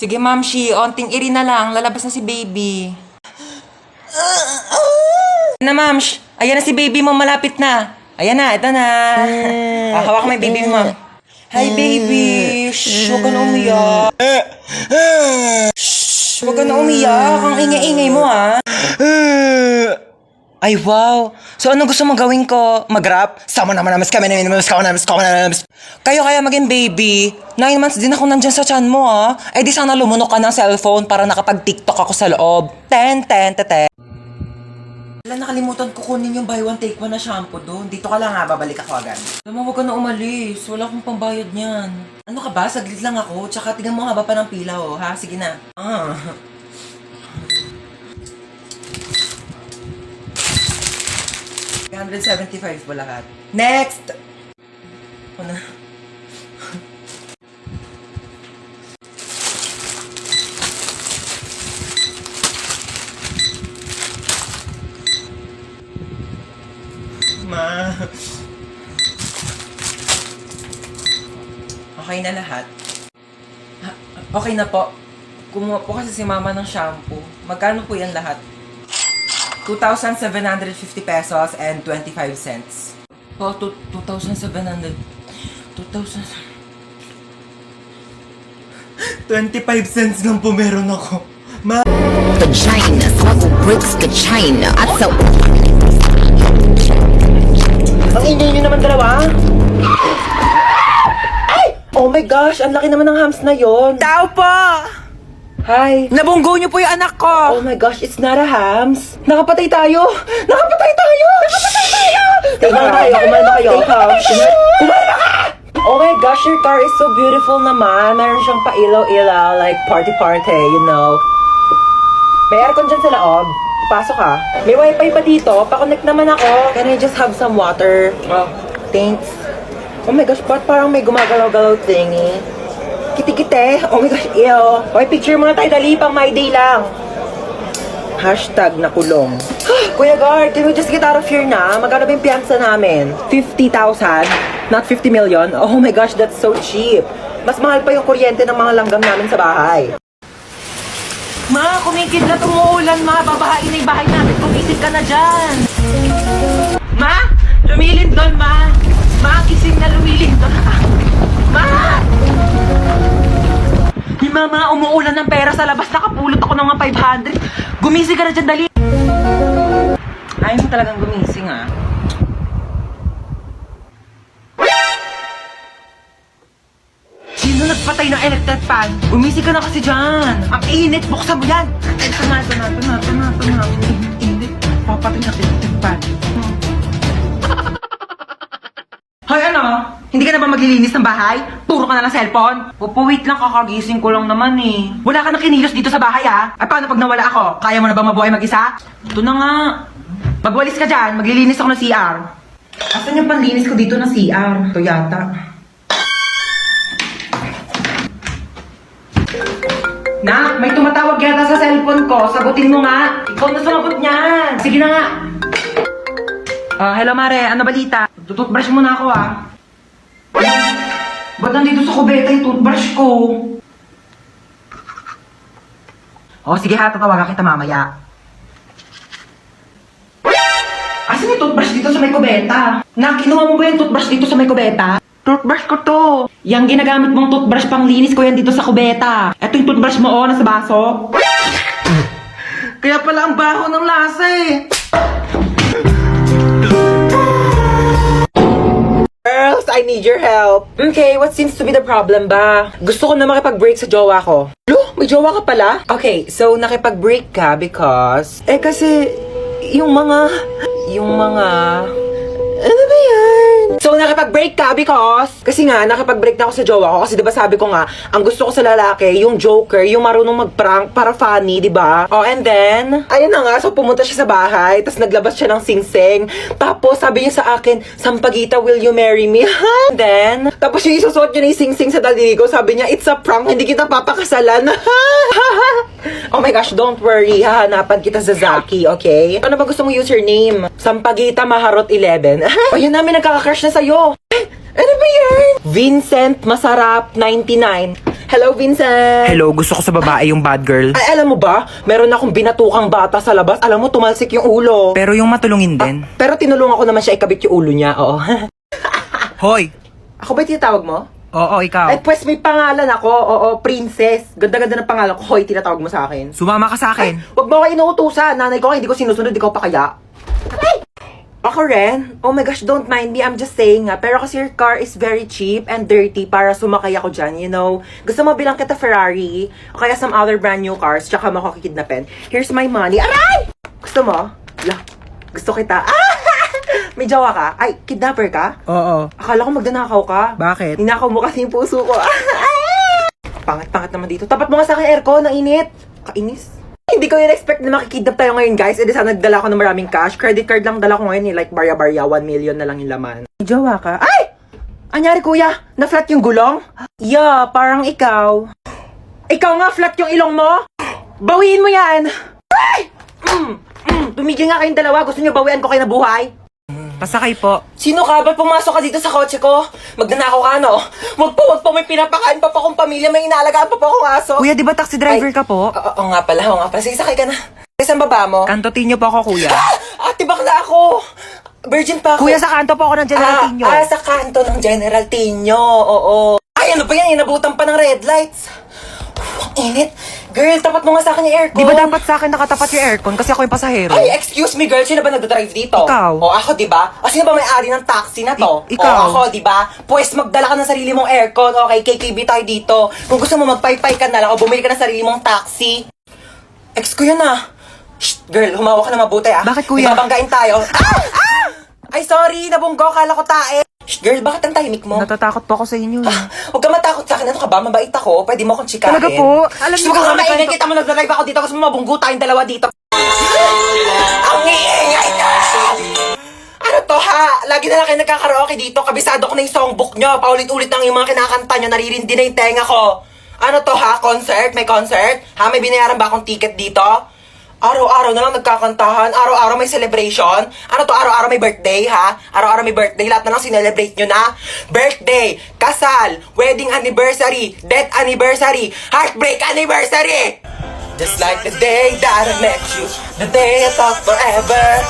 Sige, Mamshi. Onting iri na lang. Lalabas na si baby. Ayan na, Mamsh. Ayan na si baby mo. Malapit na. Ayan na. Ito na. Hawak mo yung baby mo. Hi, baby. Shh, huwag ka na umiyak. Shh, huwag ka na umiyak. Ang ingay-ingay mo, ha? Ay, wow. So, ano gusto mong gawin ko? Mag-rap? Sama naman namin kami Kayo kaya maging baby. 9 months din ako nandyan sa tiyan mo, ah. Eh di sana lumunok ka ng cellphone para nakapag-tiktok ako sa loob. Wala, nakalimutan ko kunin yung buy one take one na shampoo doon. Dito ka lang, ha. Babalik ako agad. Alam mo, huwag ka na umalis. Wala akong pambayad niyan. Ano ka ba? Saglit lang ako. Tsaka tingnan mo, haba pa ng pila, oh. Ha? Sige na. 175 po lahat. Next! Ano? Ma. Okay na lahat? Okay na po. Kumuha po kasi si mama ng shampoo. Magkano po yan lahat? 2,750 pesos and 25 cents. Oh, 2,700. 25 cents lang po meron ako. Vagina, smuggle bricks to China. At so... Ang ingay nyo naman dalawa. Ay! Oh my gosh, ang laki naman ng hams na yon. Tao po! Hi. Nabunggo niyo po yung anak ko! Oh my gosh, it's not a hams. Nakapatay tayo! Nakapatay tayo! Tingnan tayo, kumalma kayo. Kumalma ka! Oh my gosh, your car is so beautiful naman. Meron siyang pailaw-ilaw, like party-party, you know. May aircon dyan sa loob. Pasok ka. May wifi pa dito. Pa-connect naman ako. Can I just have some water? Oh, thanks. Oh my gosh, ba't parang may gumagalaw-galaw thingy? Kiti-kite. Oh my gosh, ew. Okay, picture muna tayo. Dali, pang my day lang. Hashtag nakulong. Kuya Guard, can we just get out of here na? Magkano ba yung piyansa namin? 50,000? Not 50 million? Oh my gosh, that's so cheap. Mas mahal pa yung kuryente ng mga langgam namin sa bahay. Ma, kumikidlat umuulan, ma. Babahain na yung bahay natin. Kumisip ka na dyan. Ma, lumilindol, ma. Ma, gising na lumilindol. Ma! Ni mama, umuulan ng pera sa labas. Nakapulot ako ng mga 500. Gumising ka na dyan, dali. Ayaw mo talagang gumising, ah. Sino nagpatay ng electric fan? Gumising ka na kasi dyan. Ang init, buksan mo yan. Ito na. Init. Papatay ng electric fan. Hoy, ano? Hindi ka na ba maglilinis ng bahay? Puro ka na ng cellphone? Wait lang, kakagising ko lang naman eh. Wala ka na kinilos dito sa bahay ah. At paano pag nawala ako? Kaya mo na ba mabuhay mag-isa? Ito na nga. Magwalis ka dyan, maglilinis ako ng CR. Asan yung panlinis ko dito ng CR? Ito yata. Nak, may tumatawag yata sa cellphone ko. Sagutin mo nga. Ikaw na sumagot niyan. Sige na nga. Hello Mare, ano balita? Tututbrush muna ako ah. Ba't nandito sa kubeta yung toothbrush ko? Sige ha, tatawagan kita mamaya. Asan yung toothbrush dito sa may kubeta? Nak, kinuha mo ba yung toothbrush dito sa may kubeta? Toothbrush ko to. Yang ginagamit mong toothbrush pang linis ko yan dito sa kubeta. Ito yung toothbrush mo nasa baso. Kaya pala ang baho ng lasa eh. Girls, I need your help. Okay, what seems to be the problem ba? Gusto ko na makipag-break sa jowa ko. May jowa ka pala? Okay, so nakipag-break ka because... kasi, yung mga... Ano ba yan? So, nakipag-break ka because... Kasi nga, nakipag-break na ako sa jowa ko. Kasi diba sabi ko nga, ang gusto ko sa lalaki, yung joker, yung marunong mag-prank para funny, diba? And then, ayun na nga, so pumunta siya sa bahay, tapos naglabas siya ng sing-sing. Tapos, sabi niya sa akin, Sampaguita, will you marry me? And then, tapos yung isusot niya na yung sing-sing sa daliri ko, sabi niya, it's a prank, hindi kita papakasalan. Oh my gosh, don't worry, hahanapan kita sa Zaki, okay? Ano ba gusto mong username? Sampaguita Maharot 11. O yan namin nagkaka-crush na sa'yo. Ano ba yan? Vincent Masarap 99. Hello, Vincent! Hello, gusto ko sa babae yung bad girl. Ay, alam mo ba? Meron akong binatukang bata sa labas. Alam mo, tumalsik yung ulo. Pero yung matulungin din. Pero tinulungan ko naman siya ikabit yung ulo niya, oo. Hoy! Ako ba yung tinatawag mo? Oo, ikaw. Ay, pues may pangalan ako. Oo, princess. Ganda-ganda ng pangalan ko. Hoy, tinatawag mo sa akin. Sumama ka sa akin. Huwag mo ako inuutusan. Nanay ko, hindi ko sinusunod. Ikaw pa kaya? Ako rin? Oh my gosh, don't mind me. I'm just saying nga. Pero kasi your car is very cheap and dirty para sumakay ako dyan, you know. Gusto mo bilang kita Ferrari o kaya some other brand new cars tsaka makakikidnapin. Here's my money. Aray! Gusto mo? La, gusto kita. Ah! May jowa ka? Ay, kidnapper ka? Oo. Akala ko magdanakaw ka. Bakit? Ninakaw mo kasi yung puso ko. Pangat-pangat naman dito. Tapat mo nga sa akin aircon, ang init. Kainis. Hindi ko yun expect na makikidnap tayo ngayon, guys. E di sana nagdala ko ng maraming cash. Credit card lang dala ko ngayon, like barya-barya, 1 million na lang yung laman. May jowa ka? Ay! Anyari, kuya? Na-flat yung gulong? Yeah, parang ikaw. Ikaw nga, flat yung ilong mo? Bawiin mo yan! Ay! Tumigil nga kayong dalawa. Gusto nyo bawian ko kayo na buhay? Pasakay po. Sino ka? Ba't pumasok ka dito sa kotse ko? Magnanakaw ka, no? Wag po. May pinapakain pa akong pamilya. May inaalagaan pa akong aso. Kuya, di ba taxi driver Ay, ka po? Oo nga pala. Sige, sakay ka na. Saan baba mo? Kantotin niyo po ako, kuya. Ate, bakla ako. Virgin pa ako. Kuya, sa kanto po ako ng General Tino. Sa kanto ng General Tino. Oo. Ay, ano ba yan? Inabutan pa ng red lights. Ang init. Girl, tapat mo nga sa akin yung aircon. Di ba dapat sa akin nakatapat yung aircon kasi ako yung pasahero? Ay, excuse me, girl. Sino ba nagdadrive dito? Ikaw. O, ako, di ba? O, sino ba may-ari ng taxi na to? Ikaw. O, ako, di ba? Pues, magdala ka ng sarili mong aircon. Okay, KKB tayo dito. Kung gusto mo, magpaypay ka na lang o bumili ka ng sarili mong taxi. Ex ko yun, ah. Shh, girl, humawak ka na mabuti, ah. Bakit, kuya? Ibabanggain tayo. Ay, sorry, nabunggo. Kala ko tae. Shh, girl, bakit ang tahimik mo? Natatakot po ako sa inyo. Huwag ka matakot sa akin. Ano ka ba? Mabait ako. Pwede mo akong chikahin. Talaga po? Alam niyo Huwag ba, ka may maingay. kwento- Kita mo nagdadrive ako dito. Gusto mo mabunggo tayong dalawa dito. Ang iingay na! Ano to ha? Lagi na lang kayo nagkakaraoke dito. Kabisado ko na yung songbook nyo. Paulit-ulit lang yung mga kinakanta nyo. Naririndi na yung tenga ko. Ano to ha? Concert? May concert? Ha? May binayaran ba akong ticket dito? Araw-araw na lang nagkakantahan. Araw-araw may celebration. Ano to? Araw-araw may birthday, ha? Araw-araw may birthday. Lahat na lang sinelebrate nyo na. Birthday, kasal, wedding anniversary, death anniversary, heartbreak anniversary! Just like the day that I met you, the day I thought forever.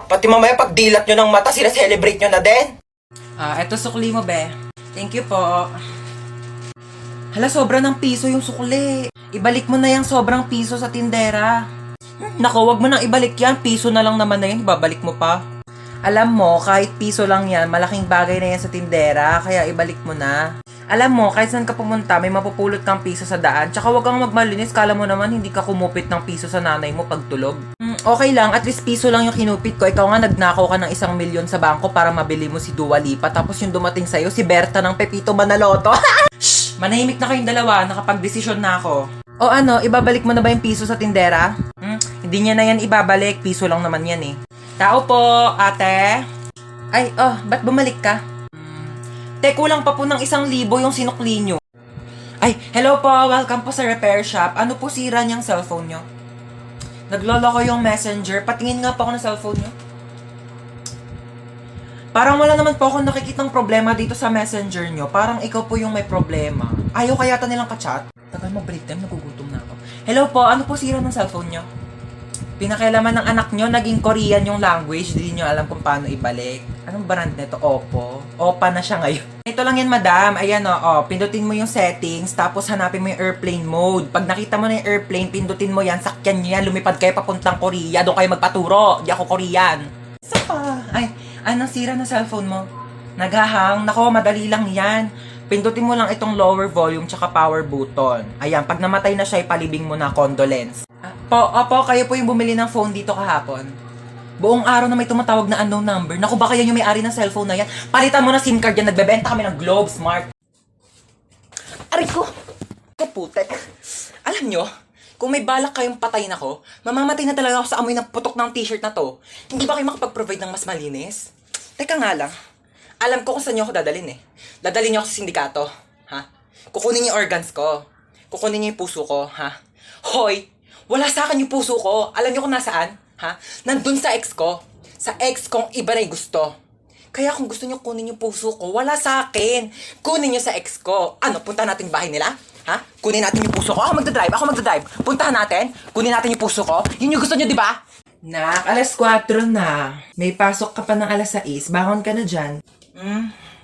Pati mamaya pag dilat nyo ng mata, sila-celebrate nyo na din. Eto sukli mo, be. Thank you po. Hala, sobra ng piso yung sukli. Ibalik mo na yung sobrang piso sa tindera. Nako, wag mo nang ibalik yan. Piso na lang naman na yan. Ibabalik mo pa. Alam mo, kahit piso lang yan, malaking bagay na yan sa tindera. Kaya ibalik mo na. Alam mo, kahit saan ka pumunta, may mapupulot kang piso sa daan. Tsaka wag kang magmalinis. Kala mo naman, hindi ka kumupit ng piso sa nanay mo pagtulog. Okay lang, at least piso lang yung kinupit ko. Ikaw nga, nagnakaw ka ng 1 milyon sa bangko para mabili mo si Dua Lipa. Tapos yung dumating sa'yo, si Berta ng Pepito Manaloto. Shh! Manahimik na kayong dalawa. Nakapag-desisyon na ako. O ano, ibabalik mo na ba yung piso sa tindera? Hindi niya na yan ibabalik. Piso lang naman yan eh. Tao po, ate. Ay, ba't bumalik ka? Te, kulang pa po ng 1,000 yung sinukli nyo. Ay, hello po. Welcome po sa repair shop. Ano po sira niyang cellphone nyo? Nagloloko yung messenger. Patingin nga po ako ng cellphone nyo. Parang wala naman po akong nakikitang problema dito sa messenger nyo. Parang ikaw po yung may problema. Ayaw kaya nilang ka-chat? Tagal mo break time, nagugutom na ako. Hello po, ano po sira ng cellphone nyo? Pinakailaman ng anak nyo, naging Korean yung language, hindi nyo alam kung paano ibalik. Anong brand nito? Oppo. Oppa na siya ngayon. Ito lang yan, madam. Ayan pindutin mo yung settings, tapos hanapin mo yung airplane mode. Pag nakita mo na yung airplane, pindutin mo yan, sakyan nyo yan, lumipad kayo papuntang Korea, doon kayo magpaturo. Di ako Korean. Isa pa. Ay, anong sira ng cellphone mo? Naghahang. Nako, madali lang yan. Pindutin mo lang itong lower volume tsaka power button. Ayan, pag namatay na siya, ipalibing mo na condolence. Opo, kayo po yung bumili ng phone dito kahapon. Buong araw na may tumatawag na unknown number. Naku, baka yan yung may-ari ng cellphone na yan. Palitan mo na SIM card yan. Nagbebenta kami ng Globe Smart. Aray ko! Kaputek. Alam nyo, kung may balak kayong patayin ako, mamamatay na talaga ako sa amoy ng putok ng t-shirt na to. Hindi ba kayo makapag-provide ng mas malinis? Teka nga lang. Alam ko kung saan nyo ako dadalhin eh. Dadalhin nyo ako sa sindikato. Ha? Kukunin niyo yung organs ko. Kukunin niyo yung puso ko. Ha? Hoy! Wala sa akin yung puso ko. Alam niyo kung nasaan? Ha? Nandun sa ex ko. Sa ex kong iba na yung gusto. Kaya kung gusto niyo kunin yung puso ko, wala sa akin. Kunin niyo sa ex ko. Ano, punta natin bahay nila? Ha? Kunin natin yung puso ko? Ako magdadrive. Puntahan natin. Kunin natin yung puso ko. Yun yung gusto nyo, di ba? Nak, alas 4 na. May pasok ka pa ng alas 6. Bangon ka na dyan.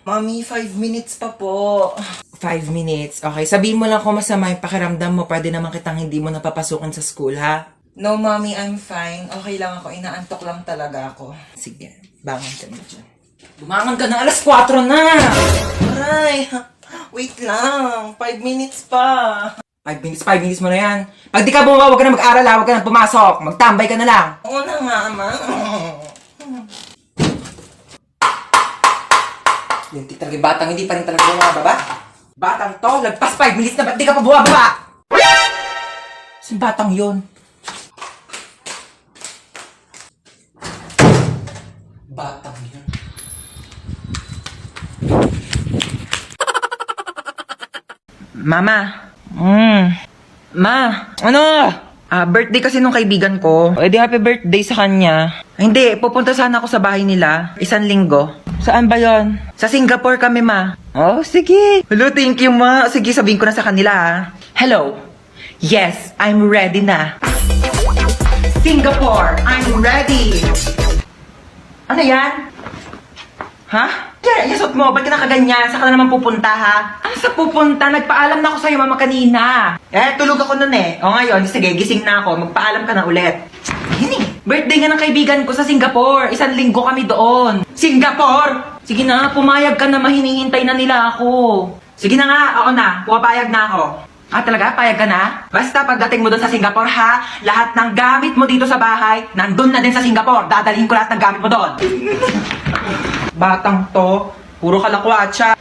Mami, 5 minutes pa po. 5 minutes. Okay, sabihin mo lang kung masama yung pakiramdam mo. Pwede naman kitang hindi mo napapasukan sa school, ha? No, Mami, I'm fine. Okay lang ako. Inaantok lang talaga ako. Sige, bangon ka na dyan. Bumangon ka na, alas 4 na! Aray, wait lang. 5 minutes pa. 5 minutes mo na yan. Pag di ka bumaba, huwag ka na mag-aral, ha? Huwag ka na pumasok. Magtambay ka na lang. Oo na, Mama. Yung talagang batang hindi pa rin talaga bumababa. Batang to, lagpas 5 minutes na, ba't di ka pa bumababa? Saan batang yun? Batang yun. Mama. Ma. Ano? Birthday kasi nung kaibigan ko. Eh di happy birthday sa kanya. Hindi, pupunta sana ako sa bahay nila. 1 linggo. Saan ba yon? Sa Singapore kami, ma. Oh, sige. Hello, thank you, ma. Sige, sabihin ko na sa kanila, ha. Hello. Yes, I'm ready na. Singapore, I'm ready. Ano yan? Ha? Kaya yasot mo, ba't ka nakaganyan? Saan ka na naman pupunta, ha? Ah, sa pupunta? Nagpaalam na ako sa'yo, mama, kanina. Tulog ako nun eh. O ngayon, sige, gising na ako. Magpaalam ka na ulit. Hini, birthday nga ng kaibigan ko sa Singapore. 1 linggo kami doon. Singapore! Sige na, pumayag ka na, mahinihintay na nila ako. Sige na nga, ako na. Pumapayag na ako. Ah, talaga? Payag ka na? Basta pagdating mo doon sa Singapore, ha? Lahat ng gamit mo dito sa bahay, nandun na din sa Singapore. Dadalhin ko lahat ng gamit mo doon. Batang to, puro kalakwatsa.